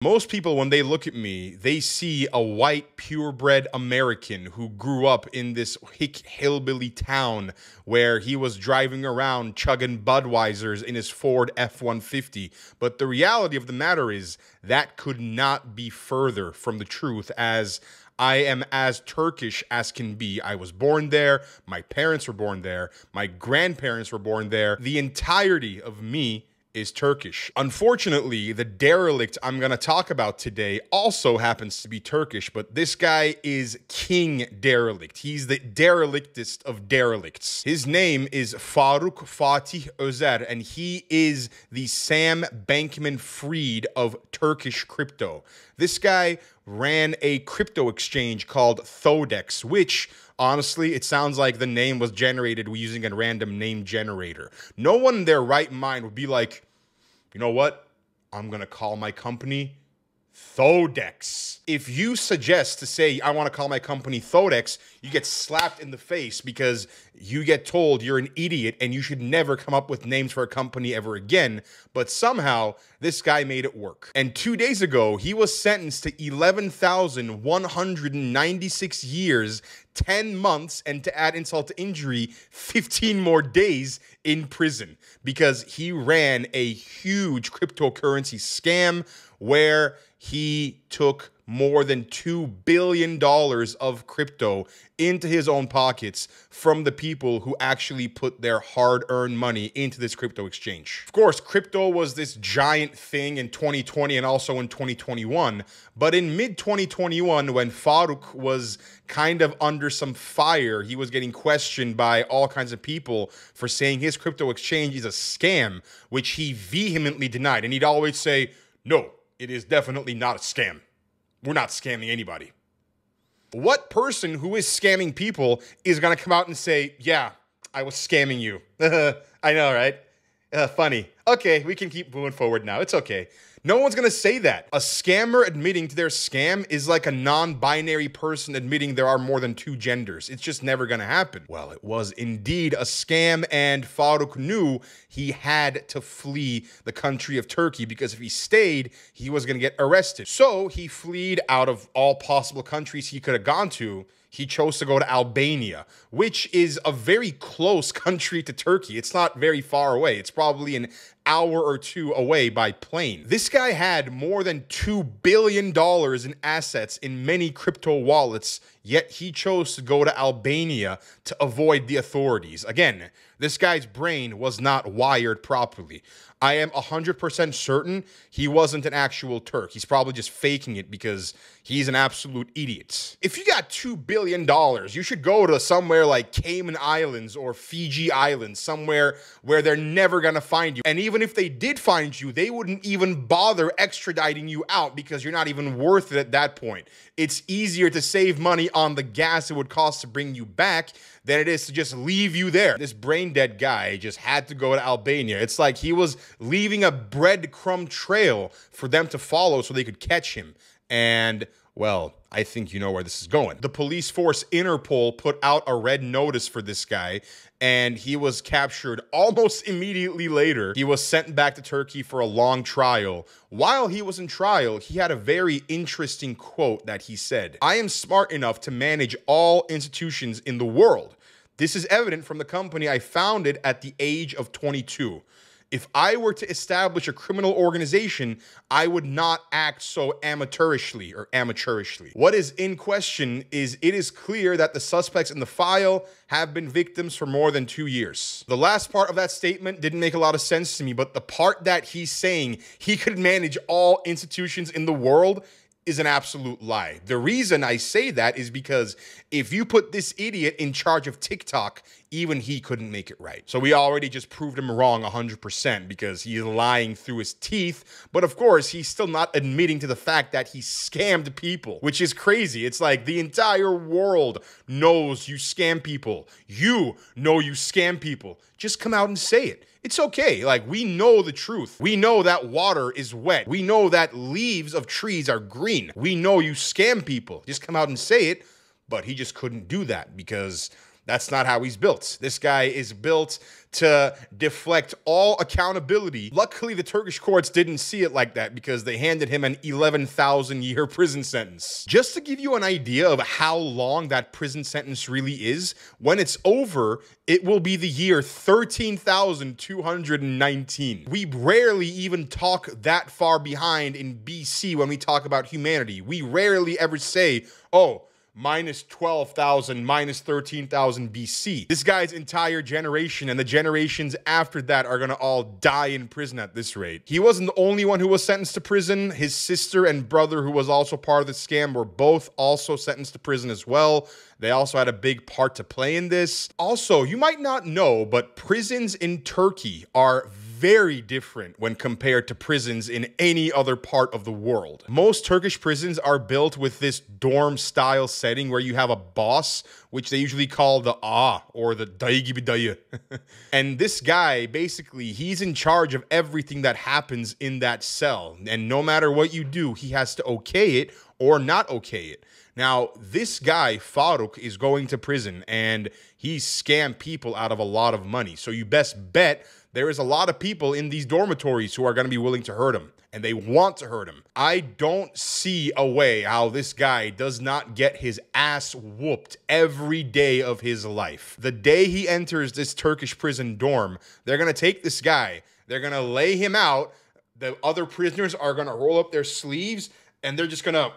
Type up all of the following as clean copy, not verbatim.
Most people, when they look at me, they see a white, purebred American who grew up in this hick hillbilly town where he was driving around chugging Budweisers in his Ford F-150. But the reality of the matter is that could not be further from the truth, as I am as Turkish as can be. I was born there. My parents were born there. My grandparents were born there. The entirety of me is Turkish. Unfortunately, the derelict I'm going to talk about today also happens to be Turkish, but this guy is King Derelict. He's the derelictest of derelicts. His name is Faruk Fatih Özer, and he is the Sam Bankman-Fried of Turkish crypto. This guy ran a crypto exchange called Thodex, which, honestly, it sounds like the name was generated using a random name generator. No one in their right mind would be like, you know what? I'm going to call my company Thodex. If you suggest to say, I want to call my company Thodex, you get slapped in the face because you get told you're an idiot and you should never come up with names for a company ever again. But somehow, this guy made it work. And 2 days ago, he was sentenced to 11,196 years, 10 months, and to add insult to injury, 15 more days in prison because he ran a huge cryptocurrency scam where he took more than $2 billion of crypto into his own pockets from the people who actually put their hard-earned money into this crypto exchange. Of course, crypto was this giant thing in 2020 and also in 2021, but in mid-2021, when Faruk was kind of under some fire, he was getting questioned by all kinds of people for saying his crypto exchange is a scam, which he vehemently denied. And he'd always say, no, it is definitely not a scam. We're not scamming anybody. What person who is scamming people is going to come out and say, yeah, I was scamming you? I know, right? Funny. Okay, we can keep moving forward now. It's okay. No one's going to say that. A scammer admitting to their scam is like a non-binary person admitting there are more than two genders. It's just never going to happen. Well, it was indeed a scam, and Faruk knew he had to flee the country of Turkey because if he stayed, he was going to get arrested. So he fled out of all possible countries he could have gone to. He chose to go to Albania, which is a very close country to Turkey. It's not very far away. It's probably an hour or two away by plane. This guy had more than $2 billion in assets in many crypto wallets, yet he chose to go to Albania to avoid the authorities. Again, this guy's brain was not wired properly. I am 100% certain he wasn't an actual Turk. He's probably just faking it because he's an absolute idiot. If you got $2 billion, you should go to somewhere like Cayman Islands or Fiji Islands, somewhere where they're never gonna find you. And even if they did find you, they wouldn't even bother extraditing you out because you're not even worth it at that point. It's easier to save money on the gas it would cost to bring you back than it is to just leave you there. This brain dead guy just had to go to Albania. It's like he was leaving a breadcrumb trail for them to follow so they could catch him. And, well, I think you know where this is going. The police force Interpol put out a red notice for this guy, and he was captured almost immediately later. He was sent back to Turkey for a long trial. While he was in trial, he had a very interesting quote that he said, "I am smart enough to manage all institutions in the world. This is evident from the company I founded at the age of 22. If I were to establish a criminal organization, I would not act so amateurishly. What is in question is it is clear that the suspects in the file have been victims for more than 2 years." The last part of that statement didn't make a lot of sense to me, but the part that he's saying he could manage all institutions in the world is an absolute lie. The reason I say that is because if you put this idiot in charge of TikTok, even he couldn't make it right. So we already just proved him wrong 100% because he's lying through his teeth. But of course, he's still not admitting to the fact that he scammed people, which is crazy. It's like the entire world knows you scam people. You know you scam people. Just come out and say it. It's okay. Like, we know the truth. We know that water is wet. We know that leaves of trees are green. We know you scam people. Just come out and say it. But he just couldn't do that because That's not how he's built. This guy is built to deflect all accountability. Luckily, the Turkish courts didn't see it like that because they handed him an 11,000-year prison sentence. Just to give you an idea of how long that prison sentence really is, when it's over, it will be the year 13,219. We rarely even talk that far behind in BC when we talk about humanity. We rarely ever say, oh, minus 12,000, minus 13,000 BC. This guy's entire generation and the generations after that are gonna all die in prison at this rate. He wasn't the only one who was sentenced to prison. His sister and brother, who was also part of the scam, were both also sentenced to prison as well. They also had a big part to play in this. Also, you might not know, but prisons in Turkey are very different when compared to prisons in any other part of the world. Most Turkish prisons are built with this dorm-style setting where you have a boss, which they usually call the or the dayı gibi dayı. And this guy, basically, he's in charge of everything that happens in that cell. And no matter what you do, he has to okay it or not okay it. Now, this guy, Faruk, is going to prison, and he's scammed people out of a lot of money. So you best bet there is a lot of people in these dormitories who are going to be willing to hurt him, and they want to hurt him. I don't see a way how this guy does not get his ass whooped every day of his life. The day he enters this Turkish prison dorm, they're going to take this guy, they're going to lay him out, the other prisoners are going to roll up their sleeves, and they're just going to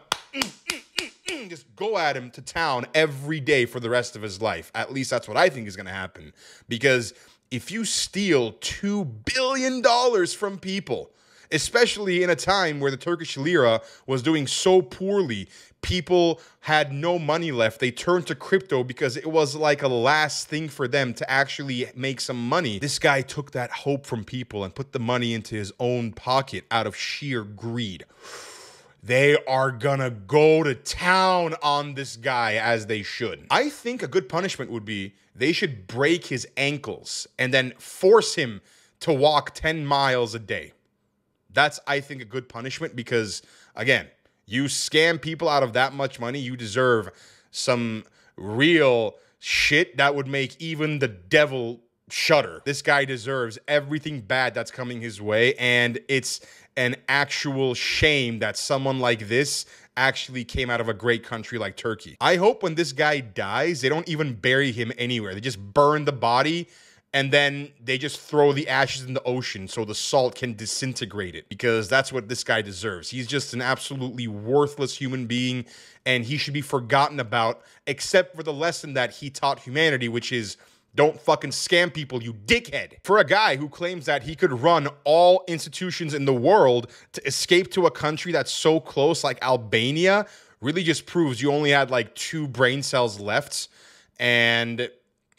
just go at him to town every day for the rest of his life. At least that's what I think is going to happen. Because if you steal $2 billion from people, especially in a time where the Turkish lira was doing so poorly, people had no money left. They turned to crypto because it was like a last thing for them to actually make some money. This guy took that hope from people and put the money into his own pocket out of sheer greed. They are gonna go to town on this guy, as they should. I think a good punishment would be they should break his ankles and then force him to walk 10 miles a day. That's, I think, a good punishment because, again, you scam people out of that much money, you deserve some real shit that would make even the devil shudder. This guy deserves everything bad that's coming his way, and it's an actual shame that someone like this actually came out of a great country like Turkey. I hope when this guy dies, they don't even bury him anywhere. They just burn the body and then they just throw the ashes in the ocean so the salt can disintegrate it, because that's what this guy deserves. He's just an absolutely worthless human being, and he should be forgotten about, except for the lesson that he taught humanity, which is don't fucking scam people, you dickhead. For a guy who claims that he could run all institutions in the world to escape to a country that's so close like Albania, really just proves you only had like 2 brain cells left, and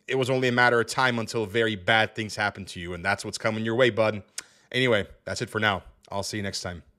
it was only a matter of time until very bad things happened to you, and that's what's coming your way, bud. Anyway, that's it for now. I'll see you next time.